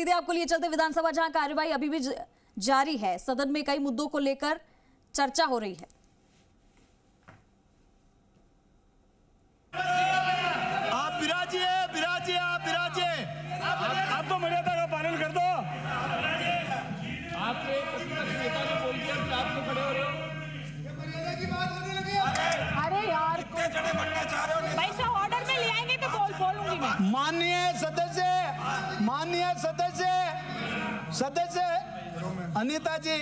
सीधे आपको लिए चलते विधानसभा, जहां कार्यवाही अभी भी जारी है। सदन में कई मुद्दों को लेकर चर्चा हो रही है। आप विराजिए, विराजिए, आप विराजिए। आप तो मर्यादा का पालन कर दो। आपके नेता ने बोल दिया कि आप तो खड़े हो रहे हो। मर्यादा की बात होने लगी। अरे यार, पैसा ऑर्डर में ले आएंगे तो बोलूंगी मैं। माननीय सदस्य अनीता जी,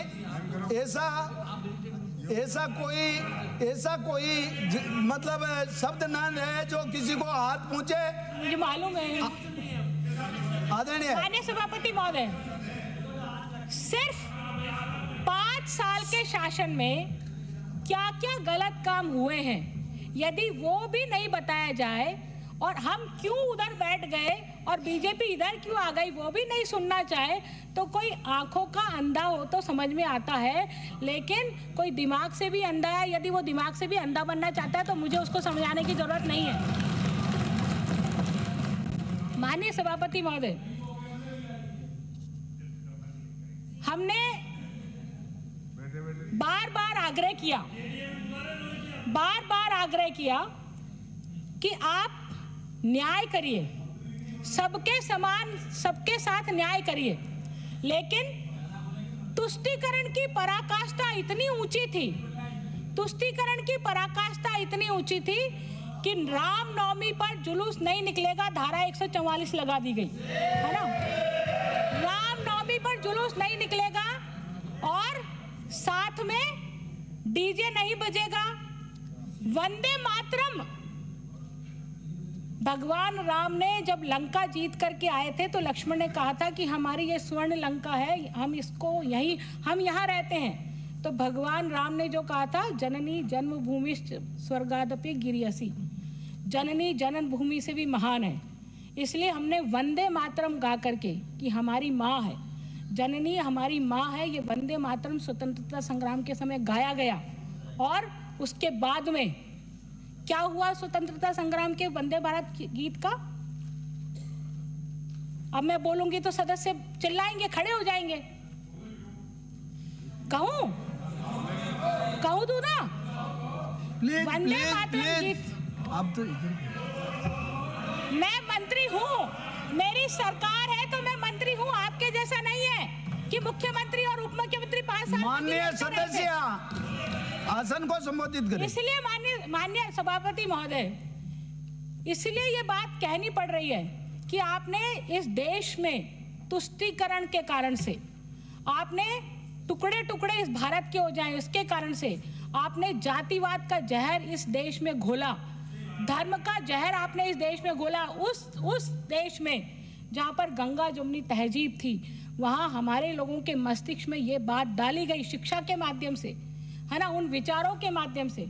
ऐसा कोई मतलब शब्द ना है जो किसी को हाथ पहुंचे। मुझे मालूम है आदरणीय माननीय सभापति महोदय, सिर्फ 5 साल के शासन में क्या क्या गलत काम हुए हैं, यदि वो भी नहीं बताया जाए और हम क्यों उधर बैठ गए और बीजेपी इधर क्यों आ गई वो भी नहीं सुनना चाहे, तो कोई आंखों का अंधा हो तो समझ में आता है, लेकिन कोई दिमाग से भी अंधा है। यदि वो दिमाग से भी अंधा बनना चाहता है तो मुझे उसको समझाने की जरूरत नहीं है। माननीय सभापति महोदय, हमने बार बार आग्रह किया कि आप न्याय करिए, सबके समान, सबके साथ न्याय करिए, लेकिन तुष्टीकरण की पराकाष्ठा इतनी ऊंची थी कि रामनवमी पर जुलूस नहीं निकलेगा, धारा 144 लगा दी गई है ना। रामनवमी पर जुलूस नहीं निकलेगा और साथ में डीजे नहीं बजेगा, वंदे मातरम। भगवान राम ने जब लंका जीत करके आए थे तो लक्ष्मण ने कहा था कि हमारी ये स्वर्ण लंका है, हम यहाँ रहते हैं। तो भगवान राम ने जो कहा था, जननी जन्मभूमि स्वर्गादपि गिरियसी, जननी जनन भूमि से भी महान है। इसलिए हमने वंदे मातरम गा करके, कि हमारी माँ है, जननी हमारी माँ है, ये वंदे मातरम स्वतंत्रता संग्राम के समय गाया गया। और उसके बाद में क्या हुआ स्वतंत्रता संग्राम के वंदे भारत गीत का? अब मैं बोलूंगी तो सदस्य चिल्लाएंगे, खड़े हो जाएंगे। कहूं तू ना, वंदे मातरम गीत। अब तो मैं मंत्री हूँ, मेरी सरकार है तो मैं मंत्री हूँ, आपके जैसा नहीं है कि मुख्यमंत्री और उप मुख्यमंत्री 5 साल। माननीय सदस्य आसन को संबोधित करें। इसलिए माननीय सभापति महोदय, इसलिए ये बात कहनी पड़ रही है कि आपने इस देश में तुष्टीकरण के कारण से, आपने टुकड़े टुकड़े इस भारत के हो जाएं इसके कारण से, आपने जातिवाद का जहर इस देश में घोला, धर्म का जहर आपने इस देश में घोला। उस देश में जहाँ पर गंगा जमुनी तहजीब थी, वहाँ हमारे लोगों के मस्तिष्क में ये बात डाली गई शिक्षा के माध्यम से, है ना, उन विचारों के माध्यम से,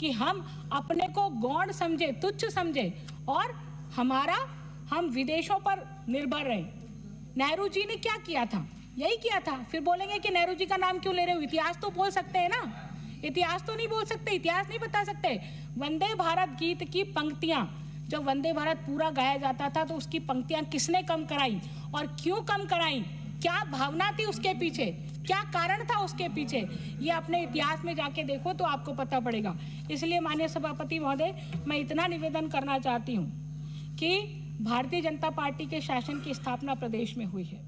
कि हम अपने को गौण समझे, तुच्छ समझे और हम विदेशों पर निर्भर रहे। नेहरू जी ने क्या किया था? यही किया था। फिर बोलेंगे कि नेहरू जी का नाम क्यों ले रहे हो? इतिहास तो बोल सकते हैं ना, इतिहास तो नहीं बोल सकते, इतिहास नहीं बता सकते। वंदे भारत गीत की पंक्तियां, जब वंदे भारत पूरा गाया जाता था तो उसकी पंक्तियां किसने कम कराई और क्यों कम कराई? क्या भावना थी उसके पीछे, क्या कारण था उसके पीछे? ये अपने इतिहास में जाके देखो तो आपको पता पड़ेगा। इसलिए माननीय सभापति महोदय, मैं इतना निवेदन करना चाहती हूँ कि भारतीय जनता पार्टी के शासन की स्थापना प्रदेश में हुई है।